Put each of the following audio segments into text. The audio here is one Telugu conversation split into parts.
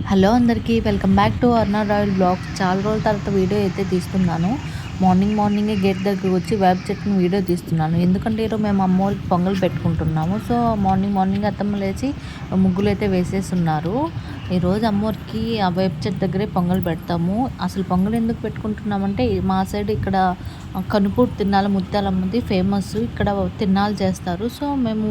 హలో అందరికీ welcome back to Arna royal blogs. చాలా రోజుల తర్వాత వీడియో అయితే తీస్తున్నాను. మార్నింగే గేట్ దగ్గరకు వచ్చి వేప చెట్టుని వీడియో తీస్తున్నాను. ఎందుకంటే ఈరోజు మేము అమ్మోరికి పొంగల్ పెట్టుకుంటున్నాము. సో మార్నింగ్ అత్తమ్మ లేచి ముగ్గులు అయితే వేసేస్తున్నారు. ఈరోజు అమ్మోరికి ఆ వేప చెట్టు దగ్గరే పొంగల్ పెడతాము. అసలు పొంగల్ ఎందుకు పెట్టుకుంటున్నామంటే మా సైడ్ ఇక్కడ కనుపూరు తిన్నాల ముత్యాలమ్మది ఫేమస్. ఇక్కడ తిన్నాలు చేస్తారు. సో మేము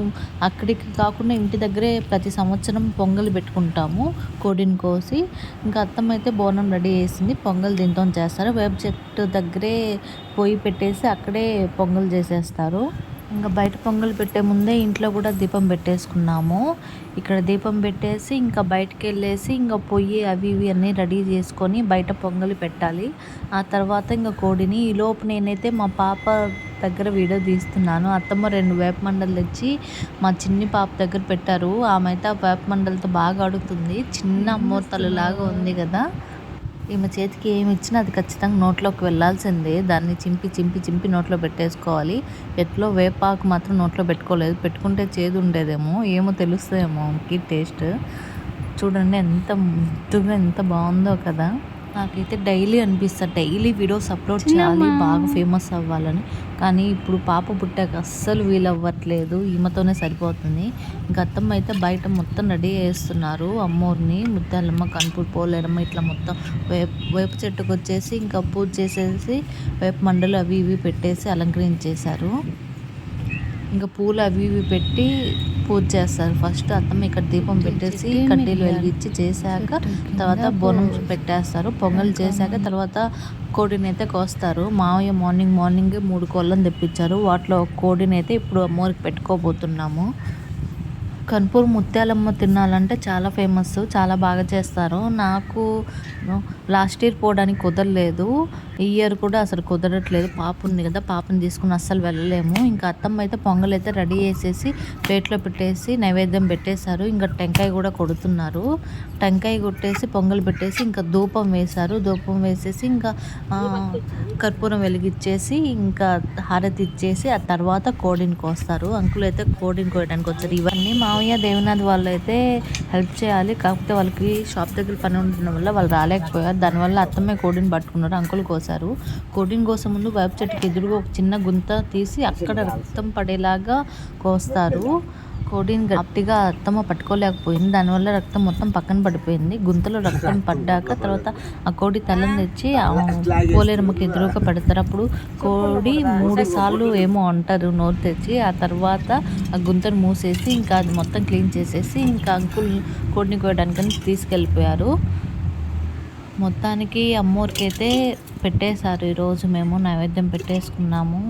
అక్కడికి కాకుండా ఇంటి దగ్గరే ప్రతి సంవత్సరం పొంగల్ పెట్టుకుంటాము. కోడిని కోసి ఇంకా అత్తమ్మ అయితే బోనం రెడీ చేసింది. పొంగల్ దీంతో చేస్తారు. వేప చెట్టు దగ్గరే పొయ్యి పెట్టేసి అక్కడే పొంగల్ చేసేస్తారు. ఇంకా బయట పొంగల్ పెట్టే ముందే ఇంట్లో కూడా దీపం పెట్టేసుకున్నాము. ఇక్కడ దీపం పెట్టేసి ఇంకా బయటకు వెళ్ళేసి ఇంకా పొయ్యి అవి ఇవి అన్నీ రెడీ చేసుకొని బయట పొంగలి పెట్టాలి. ఆ తర్వాత ఇంకా కోడిని ఈలోపు నేనైతే మా పాప దగ్గర వీడియో తీస్తున్నాను. అత్తమ్మ 2 వేప మండలు తెచ్చి మా చిన్ని పాప దగ్గర పెట్టారు. ఆమె అయితే ఆ వేప మండలతో బాగా అడుగుతుంది. చిన్న అమ్మోరు తల్లిలాగా ఉంది కదా. ఈమె చేతికి ఏమి ఇచ్చినా అది ఖచ్చితంగా నోట్లోకి వెళ్ళాల్సిందే. దాన్ని చింపి నోట్లో పెట్టేసుకోవాలి. ఎట్లో వేపాకు మాత్రం నోట్లో పెట్టుకోలేదు. పెట్టుకుంటే చేదు ఉండేదేమో, ఏమో తెలుస్తుందేమో ఆమెకి టేస్ట్. చూడండి ఎంత ముద్దుగా ఎంత బాగుందో కదా. నాకైతే డైలీ అనిపిస్తుంది డైలీ వీడియోస్ అప్లోడ్ చేయాలి, బాగా ఫేమస్ అవ్వాలని. కానీ ఇప్పుడు పాప పుట్టాక అస్సలు వీలవ్వట్లేదు. ఈమెతోనే సరిపోతుంది. ఇంకా అత్తమ్మ అయితే బయట మొత్తం రెడీ చేస్తున్నారు. అమ్మోరిని ముత్యాలమ్మ, కనుపూరు పోలేరమ్మ ఇట్లా మొత్తం వేప చెట్టుకు వచ్చేసి ఇంకా పూజ చేసేసి వేప మండలు అవి ఇవి పెట్టేసి అలంకరించేశారు. ఇంకా పూలు అవి ఇవి పెట్టి పూజ చేస్తారు. ఫస్ట్ అత్తమ్మ ఇక్కడ దీపం పెట్టేసి కడ్డీలు వెలిగించి చేశాక తర్వాత బోనం పెట్టేస్తారు. పొంగల్ చేశాక తర్వాత కోడిని అయితే కోస్తారు. మావయ్య మార్నింగే 3 కోళ్ళను తెప్పించారు. వాటిలో ఒక కోడిని అయితే ఇప్పుడు అమ్మోరికి పెట్టుకోబోతున్నాము. కనుపూరు ముత్యాలమ్మ తినాలంటే చాలా ఫేమస్, చాలా బాగా చేస్తారు. నాకు లాస్ట్ ఇయర్ పోవడానికి కుదరలేదు. ఈ ఇయర్ కూడా అసలు కుదరట్లేదు. పాప ఉంది కదా, పాపని తీసుకుని అస్సలు వెళ్ళలేము. ఇంకా అత్తమ్మ అయితే పొంగల్ అయితే రెడీ చేసేసి ప్లేట్లో పెట్టేసి నైవేద్యం పెట్టేశారు. ఇంకా టెంకాయ కూడా కొడుతున్నారు. టెంకాయ కొట్టేసి పొంగల్ పెట్టేసి ఇంకా ధూపం వేశారు. ధూపం వేసేసి ఇంకా కర్పూరం వెలిగించేసి ఇంకా హారతి ఇచ్చేసి ఆ తర్వాత కోడిని కోస్తారు. అంకుల్ అయితే కోడిని కోయడానికి వచ్చారు. ఇవన్నీ మావయ్య దేవనాథ్ వాళ్ళు అయితే హెల్ప్ చేయాలి. కాకపోతే వాళ్ళకి షాప్ దగ్గర పని ఉండడం వల్ల వాళ్ళు రాలేకపోయారు. దానివల్ల అత్తమ్మే కోడిని పట్టుకున్నారు. అంకుల్ కోసారు. కోడిని కోసం ముందు వేప చెట్టుకి ఎదురుగా ఒక చిన్న గుంత తీసి అక్కడ రక్తం పడేలాగా కోస్తారు. కోడిని గట్టిగా అత్తమ్మ పట్టుకోలేకపోయింది. దానివల్ల రక్తం మొత్తం పక్కన పడిపోయింది. గుంతలో రక్తం పడ్డాక తర్వాత ఆ కోడి తలని తెచ్చి పోలేరమ్మకి ఎదురుగా పెడతారు. అప్పుడు కోడి 3 సార్లు ఏమో అంటారు నోరు తెచ్చి. ఆ తర్వాత ఆ గుంతను మూసేసి ఇంకా అది మొత్తం క్లీన్ చేసేసి ఇంకా అంకుల్ కోడిని కోయడానికని తీసుకెళ్ళిపోయారు. మొత్తానికి అమ్మోరికి అయితే పెట్టేశారు. ఈరోజు మేము నైవేద్యం పెట్టేసుకున్నాము.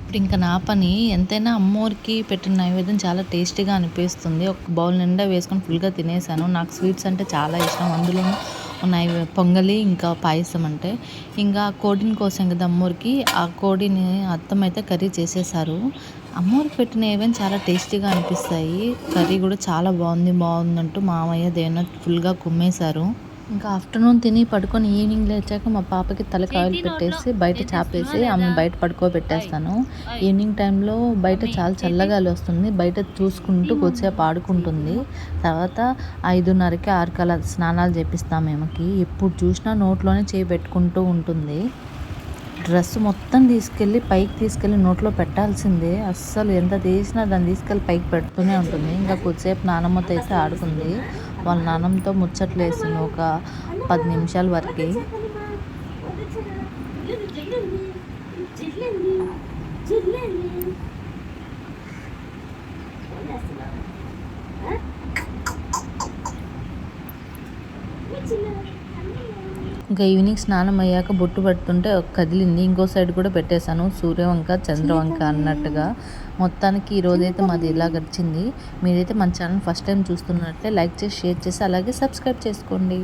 ఇప్పుడు ఇంకా నా పని ఎంతైనా అమ్మోరికి పెట్టిన నైవేద్యం చాలా టేస్టీగా అనిపిస్తుంది. ఒక బౌల్ నిండా వేసుకొని ఫుల్గా తినేసాను. నాకు స్వీట్స్ అంటే చాలా ఇష్టం. అందులో పొంగలి ఇంకా పాయసం అంటే. ఇంకా కోడిని కోసం కదా అమ్మోరికి, ఆ కోడిని అత్తమ్మ అయితే కర్రీ చేసేసారు. అమ్మోరికి పెట్టిన ఏవైనా చాలా టేస్టీగా అనిపిస్తాయి. కర్రీ కూడా చాలా బాగుందంటూ మామయ్య దేవనాథ్ ఫుల్గా కుమ్మేశారు. ఇంకా ఆఫ్టర్నూన్ తిని పడుకొని ఈవినింగ్ లేచాక మా పాపకి తలకి ఆయిల్ పెట్టేసి బయట చాపేసి ఆమె బయట పడుకోబెట్టేస్తాను. ఈవినింగ్ టైంలో బయట చాలా చల్లగాలి వస్తుంది. బయట చూసుకుంటూ కొద్దిసేపు ఆడుకుంటుంది. తర్వాత 5:30కి 6 స్నానాలు చేపిస్తాము ఆమెకి. ఎప్పుడు చూసినా నోట్లోనే చేయి పెట్టుకుంటూ ఉంటుంది. డ్రెస్ మొత్తం పైకి తీసుకెళ్ళి నోట్లో పెట్టాల్సిందే. అస్సలు ఎంత తీసినా దాన్ని తీసుకెళ్ళి పైకి పెడుతూనే ఉంటుంది. ఇంకా కొద్దిసేపు నానమ్మతో అయితే ఆడుకుంది. వాళ్ళ నాన్నమ్మతో ముచ్చట్లు వేసింది ఒక 10 నిమిషాల వరకు. ఇంకా ఈవినింగ్ స్నానం అయ్యాక బొట్టు పెడుతుంటే కదిలింది. ఇంకో సైడ్ కూడా పెట్టేశాను, సూర్యవంక చంద్రవంక అన్నట్టుగా. మొత్తానికి ఈరోజైతే మాది ఇలా గడిచింది. మీరైతే మన ఛానల్ ఫస్ట్ టైం చూస్తున్నట్లే లైక్ చేసి షేర్ చేసి అలాగే సబ్స్క్రైబ్ చేసుకోండి.